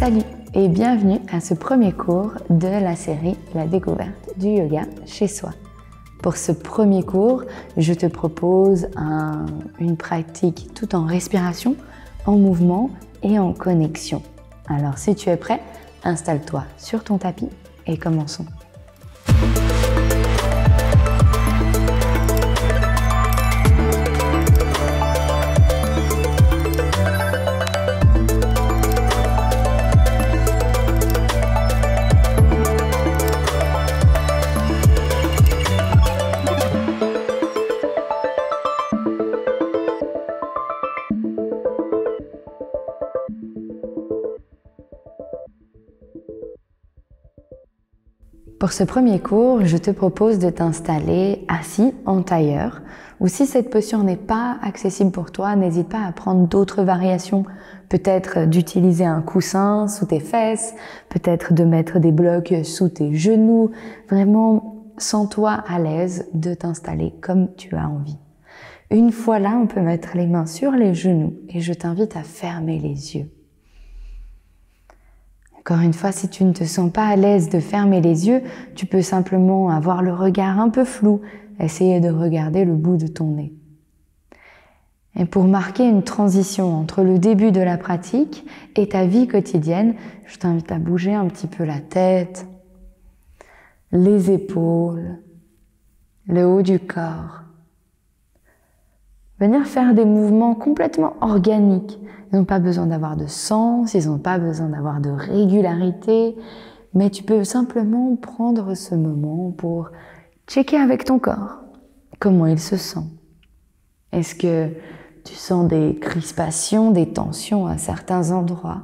Salut et bienvenue à ce premier cours de la série La découverte du yoga chez soi. Pour ce premier cours, je te propose une pratique tout en respiration, en mouvement et en connexion. Alors si tu es prêt, installe-toi sur ton tapis et commençons. Pour ce premier cours, je te propose de t'installer assis en tailleur, ou si cette posture n'est pas accessible pour toi, n'hésite pas à prendre d'autres variations, peut-être d'utiliser un coussin sous tes fesses, peut-être de mettre des blocs sous tes genoux. Vraiment, sens-toi à l'aise de t'installer comme tu as envie. Une fois là, on peut mettre les mains sur les genoux et je t'invite à fermer les yeux. Encore une fois, si tu ne te sens pas à l'aise de fermer les yeux, tu peux simplement avoir le regard un peu flou, essayer de regarder le bout de ton nez. Et pour marquer une transition entre le début de la pratique et ta vie quotidienne, je t'invite à bouger un petit peu la tête, les épaules, le haut du corps. Venir faire des mouvements complètement organiques. Ils n'ont pas besoin d'avoir de sens, ils n'ont pas besoin d'avoir de régularité, mais tu peux simplement prendre ce moment pour checker avec ton corps comment il se sent. Est-ce que tu sens des crispations, des tensions à certains endroits?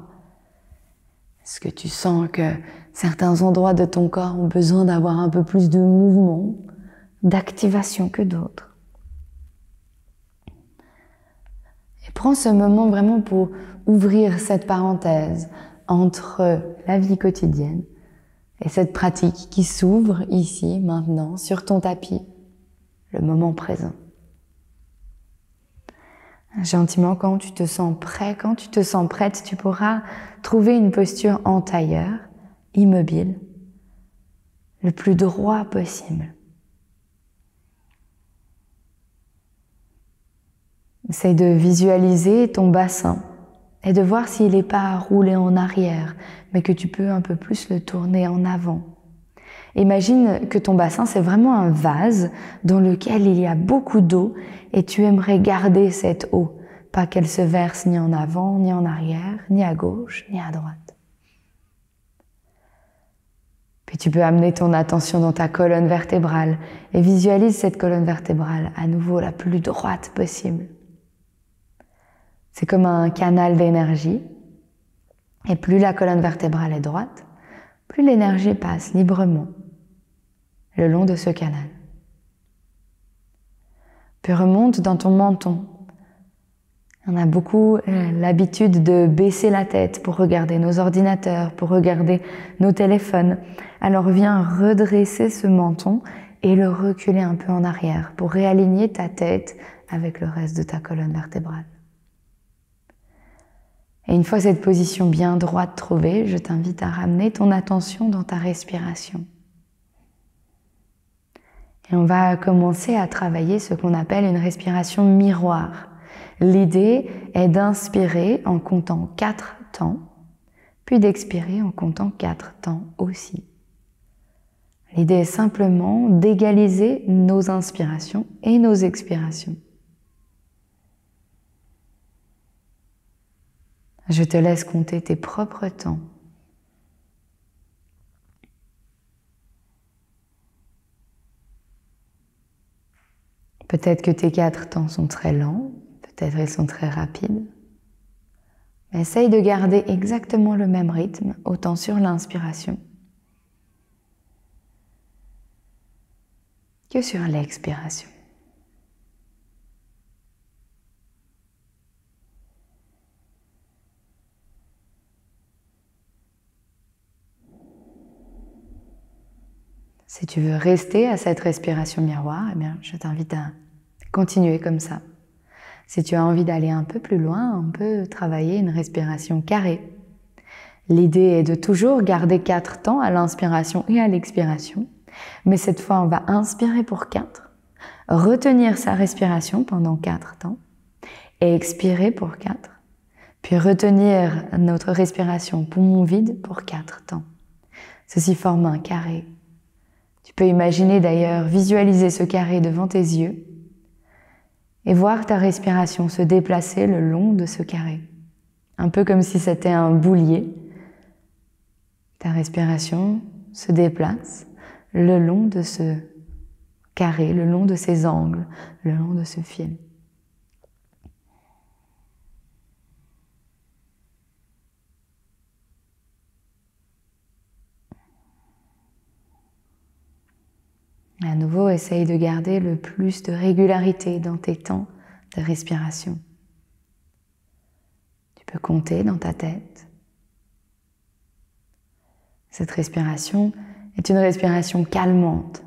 Est-ce que tu sens que certains endroits de ton corps ont besoin d'avoir un peu plus de mouvement, d'activation que d'autres? Prends ce moment vraiment pour ouvrir cette parenthèse entre la vie quotidienne et cette pratique qui s'ouvre ici, maintenant, sur ton tapis, le moment présent. Gentiment, quand tu te sens prêt, quand tu te sens prête, tu pourras trouver une posture en tailleur, immobile, le plus droit possible. Essaye de visualiser ton bassin et de voir s'il n'est pas roulé en arrière, mais que tu peux un peu plus le tourner en avant. Imagine que ton bassin, c'est vraiment un vase dans lequel il y a beaucoup d'eau et tu aimerais garder cette eau, pas qu'elle se verse ni en avant, ni en arrière, ni à gauche, ni à droite. Puis tu peux amener ton attention dans ta colonne vertébrale et visualise cette colonne vertébrale à nouveau la plus droite possible. C'est comme un canal d'énergie. Et plus la colonne vertébrale est droite, plus l'énergie passe librement le long de ce canal. Puis remonte dans ton menton. On a beaucoup l'habitude de baisser la tête pour regarder nos ordinateurs, pour regarder nos téléphones. Alors viens redresser ce menton et le reculer un peu en arrière pour réaligner ta tête avec le reste de ta colonne vertébrale. Et une fois cette position bien droite trouvée, je t'invite à ramener ton attention dans ta respiration. Et on va commencer à travailler ce qu'on appelle une respiration miroir. L'idée est d'inspirer en comptant 4 temps, puis d'expirer en comptant 4 temps aussi. L'idée est simplement d'égaliser nos inspirations et nos expirations. Je te laisse compter tes propres temps. Peut-être que tes 4 temps sont très lents, peut-être ils sont très rapides. Mais essaye de garder exactement le même rythme, autant sur l'inspiration que sur l'expiration. Si tu veux rester à cette respiration miroir, eh bien, je t'invite à continuer comme ça. Si tu as envie d'aller un peu plus loin, on peut travailler une respiration carrée. L'idée est de toujours garder 4 temps à l'inspiration et à l'expiration. Mais cette fois, on va inspirer pour 4, retenir sa respiration pendant 4 temps et expirer pour 4, puis retenir notre respiration poumon vide pour 4 temps. Ceci forme un carré. Tu peux imaginer d'ailleurs visualiser ce carré devant tes yeux et voir ta respiration se déplacer le long de ce carré. Un peu comme si c'était un boulier. Ta respiration se déplace le long de ce carré, le long de ces angles, le long de ce fil. À nouveau, essaye de garder le plus de régularité dans tes temps de respiration. Tu peux compter dans ta tête. Cette respiration est une respiration calmante.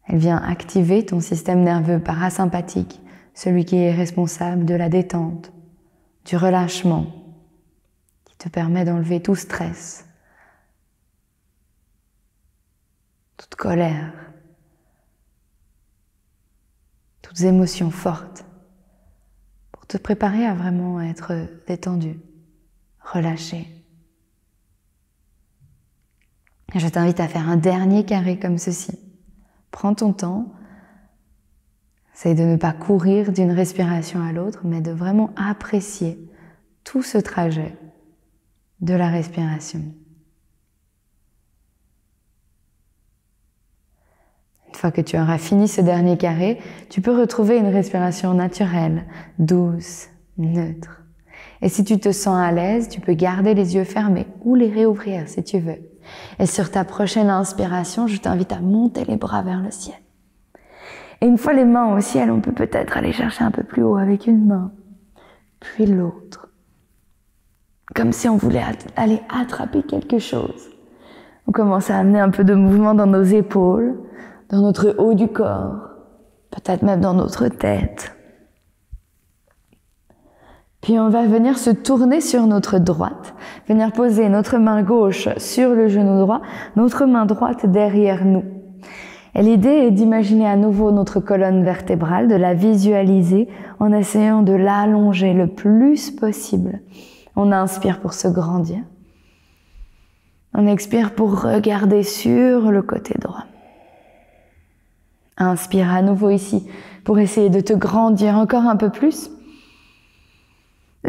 Elle vient activer ton système nerveux parasympathique, celui qui est responsable de la détente, du relâchement, qui te permet d'enlever tout stress, toute colère, toutes émotions fortes, pour te préparer à vraiment être détendu, relâché. Je t'invite à faire un dernier carré comme ceci. Prends ton temps, essaye de ne pas courir d'une respiration à l'autre, mais de vraiment apprécier tout ce trajet de la respiration. Une fois que tu auras fini ce dernier carré, tu peux retrouver une respiration naturelle, douce, neutre. Et si tu te sens à l'aise, tu peux garder les yeux fermés ou les réouvrir si tu veux. Et sur ta prochaine inspiration, je t'invite à monter les bras vers le ciel. Et une fois les mains au ciel, on peut peut-être aller chercher un peu plus haut avec une main, puis l'autre. Comme si on voulait aller attraper quelque chose. On commence à amener un peu de mouvement dans nos épaules, dans notre haut du corps, peut-être même dans notre tête. Puis on va venir se tourner sur notre droite, venir poser notre main gauche sur le genou droit, notre main droite derrière nous. Et l'idée est d'imaginer à nouveau notre colonne vertébrale, de la visualiser en essayant de l'allonger le plus possible. On inspire pour se grandir. On expire pour regarder sur le côté droit. Inspire à nouveau ici pour essayer de te grandir encore un peu plus.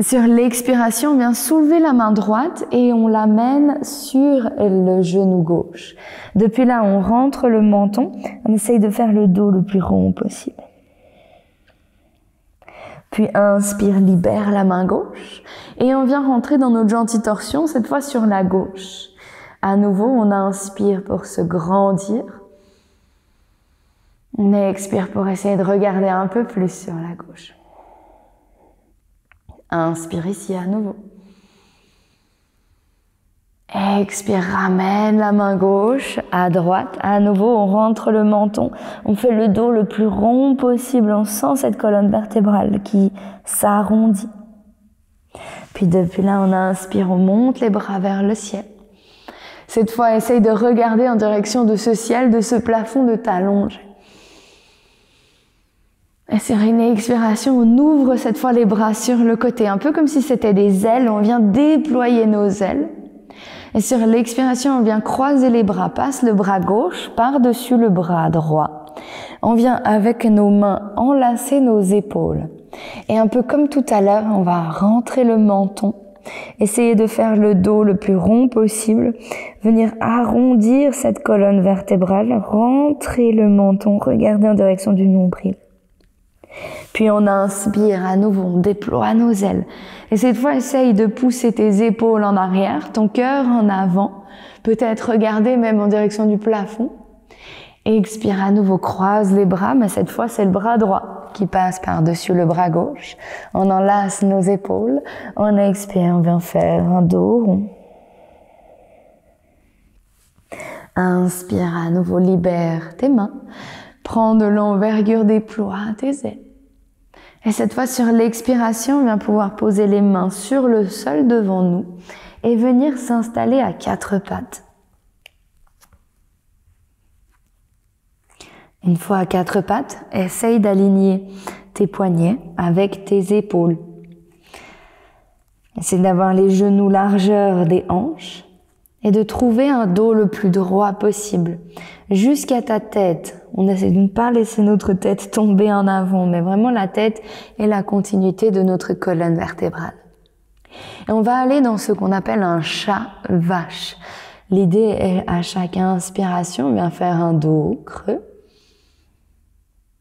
Sur l'expiration, on vient soulever la main droite et on l'amène sur le genou gauche. Depuis là, on rentre le menton, on essaye de faire le dos le plus rond possible. Puis inspire, libère la main gauche et on vient rentrer dans notre gentille torsion, cette fois sur la gauche. À nouveau, on inspire pour se grandir. On expire pour essayer de regarder un peu plus sur la gauche. Inspire ici à nouveau. Expire, ramène la main gauche à droite. À nouveau, on rentre le menton. On fait le dos le plus rond possible. On sent cette colonne vertébrale qui s'arrondit. Puis depuis là, on inspire, on monte les bras vers le ciel. Cette fois, essaye de regarder en direction de ce ciel, de ce plafond, de t'allonger. Et sur une expiration, on ouvre cette fois les bras sur le côté, un peu comme si c'était des ailes, on vient déployer nos ailes. Et sur l'expiration, on vient croiser les bras, passe le bras gauche par-dessus le bras droit. On vient avec nos mains enlacer nos épaules. Et un peu comme tout à l'heure, on va rentrer le menton, essayer de faire le dos le plus rond possible, venir arrondir cette colonne vertébrale, rentrer le menton, regarder en direction du nombril. Puis on inspire à nouveau, on déploie nos ailes. Et cette fois, essaye de pousser tes épaules en arrière, ton cœur en avant. Peut-être regarder même en direction du plafond. Expire à nouveau, croise les bras, mais cette fois, c'est le bras droit qui passe par-dessus le bras gauche. On enlace nos épaules. On expire, on vient faire un dos rond. Inspire à nouveau, libère tes mains. Prends de l'envergure, déploie tes ailes. Et cette fois, sur l'expiration, on va pouvoir poser les mains sur le sol devant nous et venir s'installer à 4 pattes. Une fois à 4 pattes, essaye d'aligner tes poignets avec tes épaules. Essaye d'avoir les genoux largeur des hanches et de trouver un dos le plus droit possible, jusqu'à ta tête. On essaie de ne pas laisser notre tête tomber en avant, mais vraiment la tête est la continuité de notre colonne vertébrale. Et on va aller dans ce qu'on appelle un chat-vache. L'idée est à chaque inspiration, on vient faire un dos creux.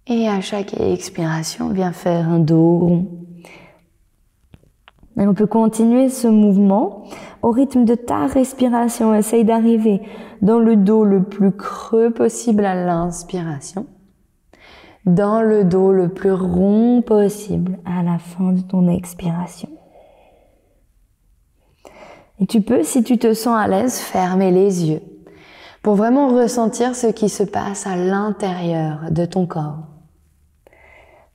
Et à chaque expiration, on vient faire un dos rond. Et on peut continuer ce mouvement au rythme de ta respiration. Essaye d'arriver dans le dos le plus creux possible à l'inspiration, dans le dos le plus rond possible à la fin de ton expiration. Et tu peux, si tu te sens à l'aise, fermer les yeux pour vraiment ressentir ce qui se passe à l'intérieur de ton corps.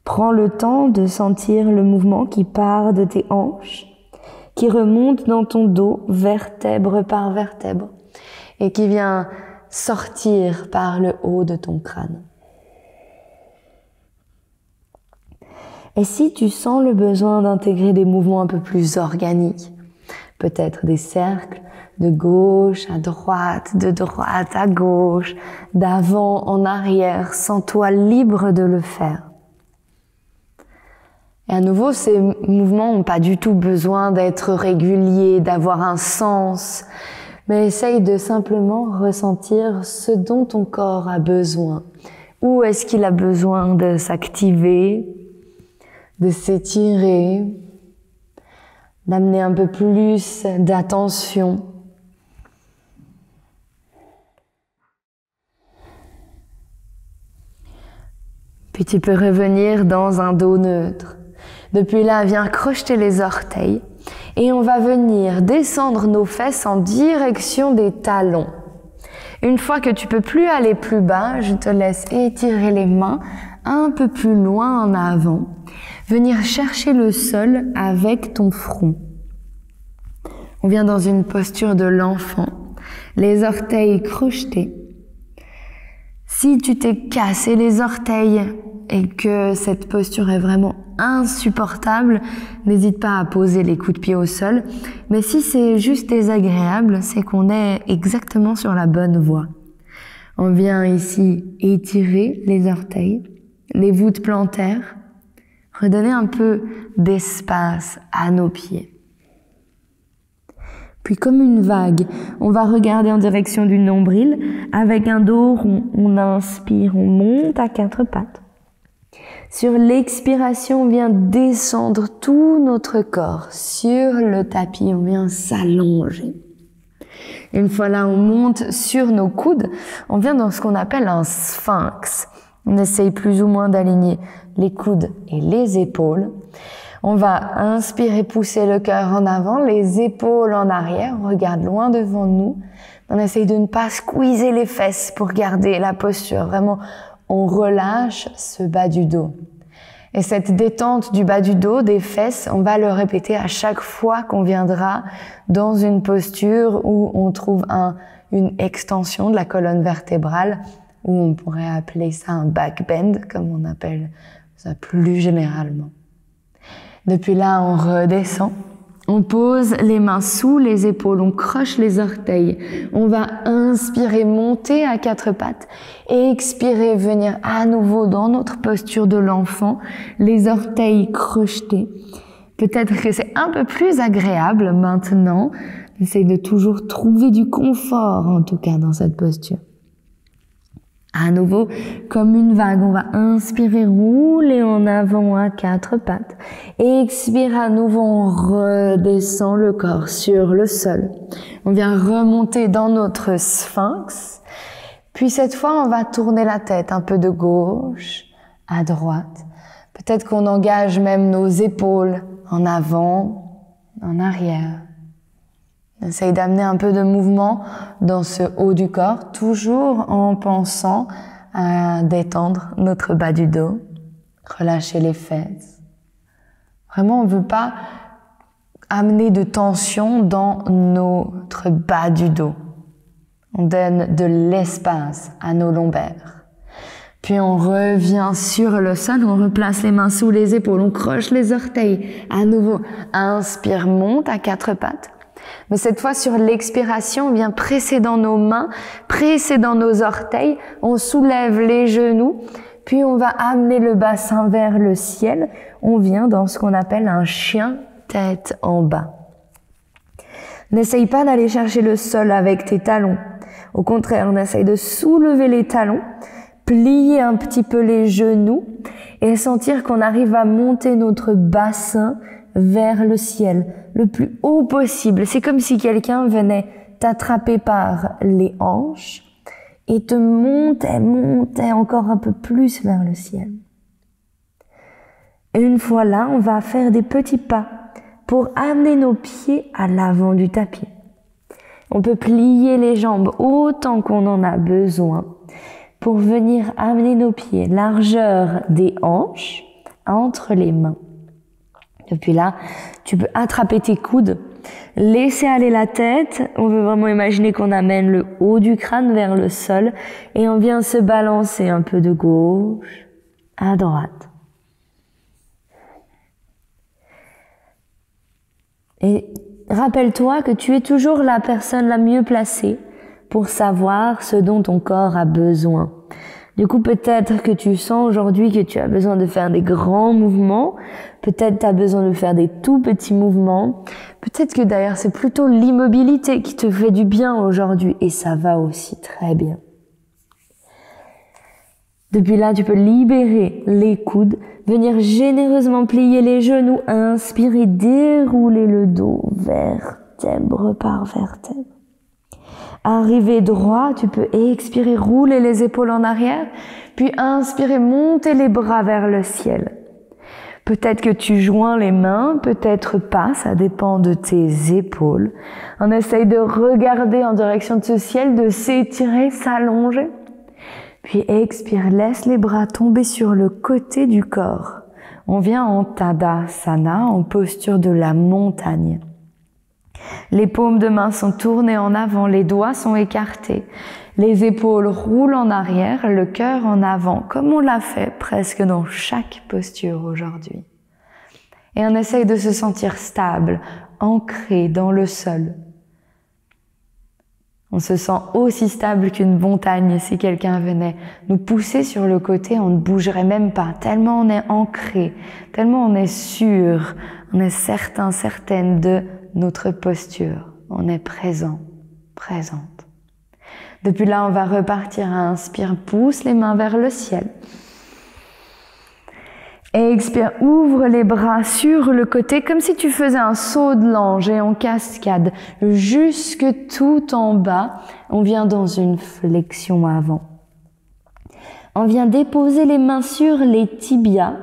Prends le temps de sentir le mouvement qui part de tes hanches, qui remonte dans ton dos, vertèbre par vertèbre, et qui vient sortir par le haut de ton crâne. Et si tu sens le besoin d'intégrer des mouvements un peu plus organiques, peut-être des cercles de gauche à droite, de droite à gauche, d'avant en arrière, sens-toi libre de le faire. Et à nouveau, ces mouvements n'ont pas du tout besoin d'être réguliers, d'avoir un sens, mais essaye de simplement ressentir ce dont ton corps a besoin. Où est-ce qu'il a besoin de s'activer, de s'étirer, d'amener un peu plus d'attention. Puis tu peux revenir dans un dos neutre. Depuis là, viens crocheter les orteils et on va venir descendre nos fesses en direction des talons. Une fois que tu peux plus aller plus bas, je te laisse étirer les mains un peu plus loin en avant. Venir chercher le sol avec ton front. On vient dans une posture de l'enfant, les orteils crochetés. Si tu t'es cassé les orteils et que cette posture est vraiment insupportable, n'hésite pas à poser les coups de pied au sol. Mais si c'est juste désagréable, c'est qu'on est exactement sur la bonne voie. On vient ici étirer les orteils, les voûtes plantaires, redonner un peu d'espace à nos pieds. Puis comme une vague, on va regarder en direction du nombril avec un dos rond. On inspire, on monte à 4 pattes. Sur l'expiration, on vient descendre tout notre corps sur le tapis, on vient s'allonger. Une fois là, on monte sur nos coudes, on vient dans ce qu'on appelle un sphinx. On essaye plus ou moins d'aligner les coudes et les épaules. On va inspirer, pousser le cœur en avant, les épaules en arrière, on regarde loin devant nous. On essaye de ne pas squeezer les fesses pour garder la posture. Vraiment, on relâche ce bas du dos. Et cette détente du bas du dos, des fesses, on va le répéter à chaque fois qu'on viendra dans une posture où on trouve une extension de la colonne vertébrale, où on pourrait appeler ça un back bend, comme on appelle ça plus généralement. Depuis là, on redescend. On pose les mains sous les épaules, on croche les orteils. On va inspirer, monter à 4 pattes et expirer, venir à nouveau dans notre posture de l'enfant, les orteils crochetés. Peut-être que c'est un peu plus agréable maintenant. Essaye de toujours trouver du confort, en tout cas, dans cette posture. À nouveau, comme une vague, on va inspirer, rouler en avant à 4 pattes. Et expire à nouveau, on redescend le corps sur le sol. On vient remonter dans notre sphinx. Puis cette fois, on va tourner la tête un peu de gauche à droite. Peut-être qu'on engage même nos épaules en avant, en arrière. On essaye d'amener un peu de mouvement dans ce haut du corps, toujours en pensant à détendre notre bas du dos, relâcher les fesses, Vraiment, on ne veut pas amener de tension dans notre bas du dos. On donne de l'espace à nos lombaires. Puis on revient sur le sol, on replace les mains sous les épaules, on croche les orteils. À nouveau, inspire, monte à quatre pattes. Mais cette fois, sur l'expiration, on vient presser dans nos mains, presser dans nos orteils, on soulève les genoux, puis on va amener le bassin vers le ciel. On vient dans ce qu'on appelle un chien tête en bas. N'essaye pas d'aller chercher le sol avec tes talons. Au contraire, on essaye de soulever les talons, plier un petit peu les genoux et sentir qu'on arrive à monter notre bassin vers le ciel, le plus haut possible. C'est comme si quelqu'un venait t'attraper par les hanches et te montait encore un peu plus vers le ciel. Et une fois là, on va faire des petits pas pour amener nos pieds à l'avant du tapis. On peut plier les jambes autant qu'on en a besoin pour venir amener nos pieds largeur des hanches entre les mains. Depuis là, tu peux attraper tes coudes, laisser aller la tête. On veut vraiment imaginer qu'on amène le haut du crâne vers le sol et on vient se balancer un peu de gauche à droite. Et rappelle-toi que tu es toujours la personne la mieux placée pour savoir ce dont ton corps a besoin. Du coup, peut-être que tu sens aujourd'hui que tu as besoin de faire des grands mouvements, peut-être tu as besoin de faire des tout petits mouvements, peut-être que d'ailleurs c'est plutôt l'immobilité qui te fait du bien aujourd'hui et ça va aussi très bien. Depuis là, tu peux libérer les coudes, venir généreusement plier les genoux, inspirer, dérouler le dos, vertèbre par vertèbre. Arriver droit, tu peux expirer, rouler les épaules en arrière, puis inspirer, monter les bras vers le ciel. Peut-être que tu joins les mains, peut-être pas, ça dépend de tes épaules. On essaye de regarder en direction de ce ciel, de s'étirer, s'allonger. Puis expire, laisse les bras tomber sur le côté du corps. On vient en Tadasana, en posture de la montagne. Les paumes de main sont tournées en avant, les doigts sont écartés. Les épaules roulent en arrière, le cœur en avant, comme on l'a fait presque dans chaque posture aujourd'hui. Et on essaye de se sentir stable, ancré dans le sol. On se sent aussi stable qu'une montagne. Si quelqu'un venait nous pousser sur le côté, on ne bougerait même pas, tellement on est ancré, tellement on est sûr, on est certain, certaine de notre posture. On est présent, présente. Depuis là, on va repartir à inspire, pousse les mains vers le ciel. Expire, ouvre les bras sur le côté comme si tu faisais un saut de l'ange et en cascade jusque tout en bas. On vient dans une flexion avant. On vient déposer les mains sur les tibias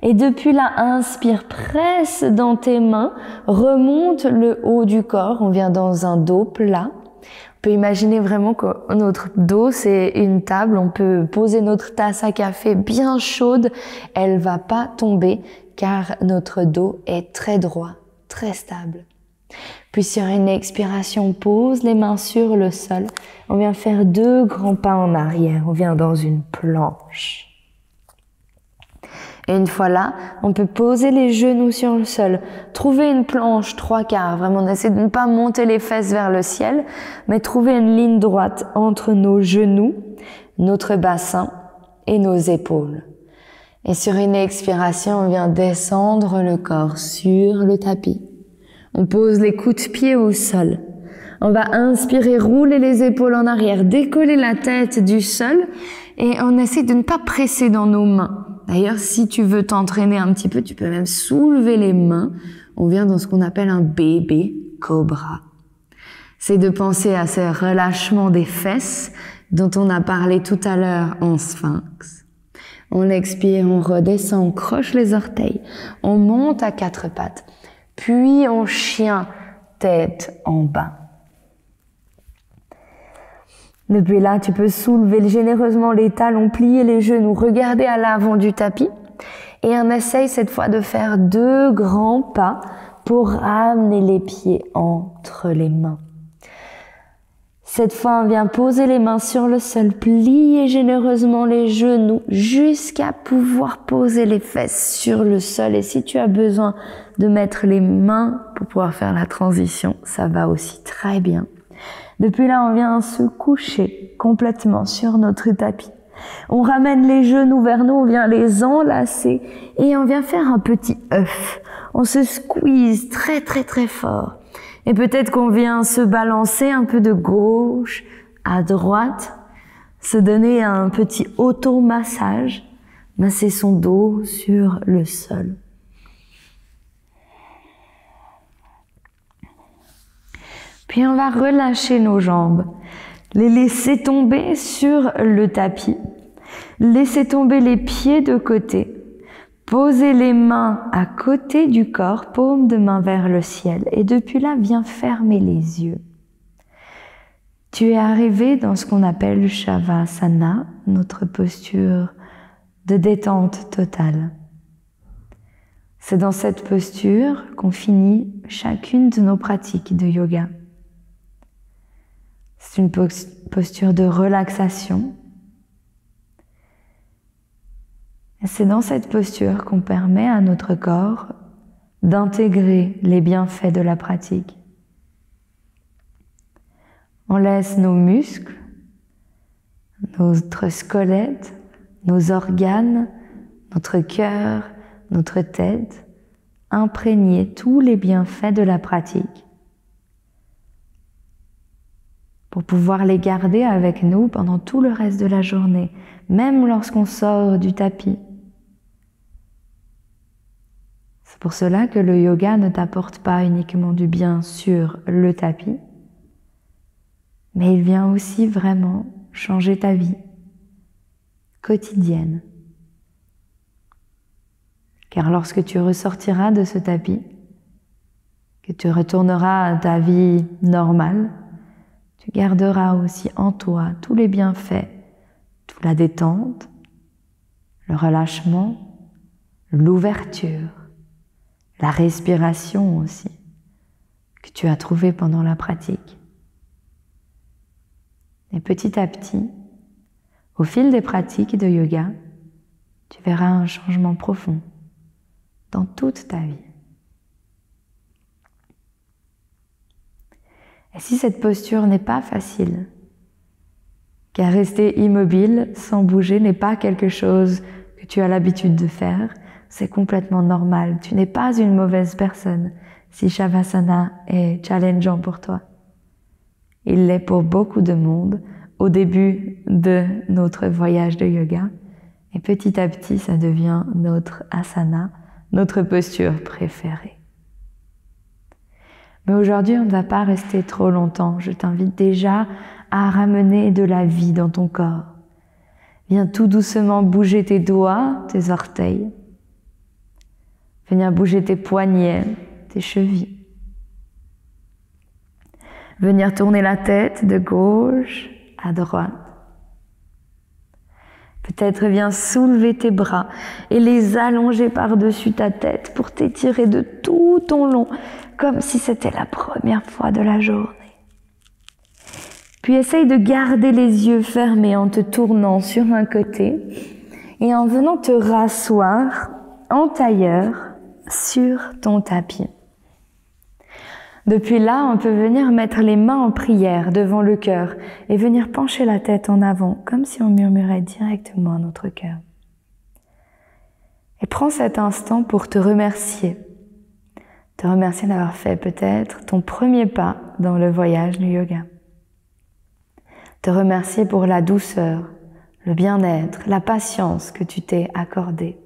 et depuis là, inspire, presse dans tes mains, remonte le haut du corps. On vient dans un dos plat. On peut imaginer vraiment que notre dos, c'est une table. On peut poser notre tasse à café bien chaude. Elle va pas tomber car notre dos est très droit, très stable. Puis sur une expiration, pose les mains sur le sol. On vient faire 2 grands pas en arrière. On vient dans une planche. Et une fois là, on peut poser les genoux sur le sol, trouver une planche 3/4, vraiment on essaie de ne pas monter les fesses vers le ciel, mais trouver une ligne droite entre nos genoux, notre bassin et nos épaules. Et sur une expiration, on vient descendre le corps sur le tapis. On pose les coudes de pied au sol. On va inspirer, rouler les épaules en arrière, décoller la tête du sol et on essaie de ne pas presser dans nos mains. D'ailleurs, si tu veux t'entraîner un petit peu, tu peux même soulever les mains. On vient dans ce qu'on appelle un bébé cobra. C'est de penser à ce relâchement des fesses dont on a parlé tout à l'heure en sphinx. On expire, on redescend, on croche les orteils, on monte à 4 pattes, puis on chien tête en bas. Depuis là, tu peux soulever généreusement les talons, plier les genoux, regarder à l'avant du tapis Et on essaye cette fois de faire 2 grands pas pour ramener les pieds entre les mains. Cette fois, on vient poser les mains sur le sol, plier généreusement les genoux jusqu'à pouvoir poser les fesses sur le sol. Et si tu as besoin de mettre les mains pour pouvoir faire la transition, ça va aussi très bien. Depuis là, on vient se coucher complètement sur notre tapis. On ramène les genoux vers nous, on vient les enlacer et on vient faire un petit œuf. On se squeeze très très très fort. Et peut-être qu'on vient se balancer un peu de gauche à droite, se donner un petit automassage, masser son dos sur le sol. Puis on va relâcher nos jambes, les laisser tomber sur le tapis, laisser tomber les pieds de côté. Posez les mains à côté du corps, paume de main vers le ciel. Et depuis là, viens fermer les yeux. Tu es arrivé dans ce qu'on appelle Shavasana, notre posture de détente totale. C'est dans cette posture qu'on finit chacune de nos pratiques de yoga. C'est une posture de relaxation. C'est dans cette posture qu'on permet à notre corps d'intégrer les bienfaits de la pratique. On laisse nos muscles, notre squelette, nos organes, notre cœur, notre tête, imprégner tous les bienfaits de la pratique pour pouvoir les garder avec nous pendant tout le reste de la journée, même lorsqu'on sort du tapis. C'est pour cela que le yoga ne t'apporte pas uniquement du bien sur le tapis, mais il vient aussi vraiment changer ta vie quotidienne. Car lorsque tu ressortiras de ce tapis, que tu retourneras à ta vie normale, tu garderas aussi en toi tous les bienfaits, toute la détente, le relâchement, l'ouverture, la respiration aussi, que tu as trouvé pendant la pratique. Et petit à petit, au fil des pratiques de yoga, tu verras un changement profond dans toute ta vie. Et si cette posture n'est pas facile, car rester immobile sans bouger n'est pas quelque chose que tu as l'habitude de faire, c'est complètement normal. Tu n'es pas une mauvaise personne si Shavasana est challengeant pour toi. Il l'est pour beaucoup de monde au début de notre voyage de yoga. Et petit à petit, ça devient notre asana, notre posture préférée. Mais aujourd'hui, on ne va pas rester trop longtemps. Je t'invite déjà à ramener de la vie dans ton corps. Viens tout doucement bouger tes doigts, tes orteils. Venir bouger tes poignets, tes chevilles. Venir tourner la tête de gauche à droite. Peut-être viens soulever tes bras et les allonger par-dessus ta tête pour t'étirer de tout ton long, comme si c'était la première fois de la journée. Puis essaye de garder les yeux fermés en te tournant sur un côté et en venant te rasseoir en tailleur sur ton tapis. Depuis là, on peut venir mettre les mains en prière devant le cœur et venir pencher la tête en avant, comme si on murmurait directement à notre cœur. Et prends cet instant pour te remercier. Te remercier d'avoir fait peut-être ton premier pas dans le voyage du yoga. Te remercier pour la douceur, le bien-être, la patience que tu t'es accordée.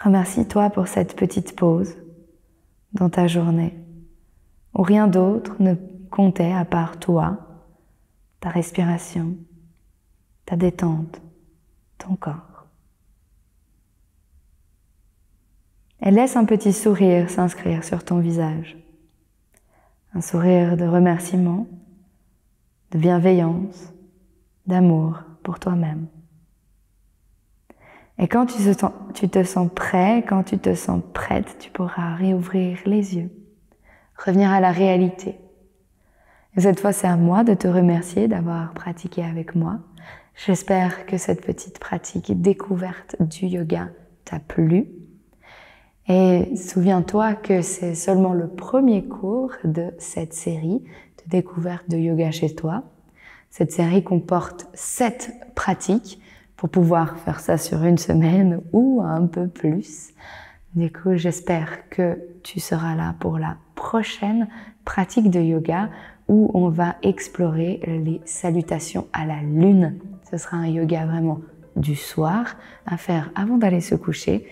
Remercie-toi pour cette petite pause dans ta journée, où rien d'autre ne comptait à part toi, ta respiration, ta détente, ton corps. Et laisse un petit sourire s'inscrire sur ton visage, un sourire de remerciement, de bienveillance, d'amour pour toi-même. Et quand tu te sens prêt, quand tu te sens prête, tu pourras réouvrir les yeux, revenir à la réalité. Et cette fois, c'est à moi de te remercier d'avoir pratiqué avec moi. J'espère que cette petite pratique découverte du yoga t'a plu. Et souviens-toi que c'est seulement le premier cours de cette série de découverte de yoga chez toi. Cette série comporte 7 pratiques pour pouvoir faire ça sur une semaine ou un peu plus. Du coup, j'espère que tu seras là pour la prochaine pratique de yoga où on va explorer les salutations à la lune. Ce sera un yoga vraiment du soir à faire avant d'aller se coucher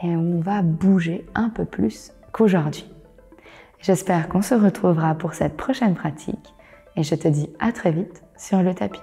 et on va bouger un peu plus qu'aujourd'hui. J'espère qu'on se retrouvera pour cette prochaine pratique et je te dis à très vite sur le tapis.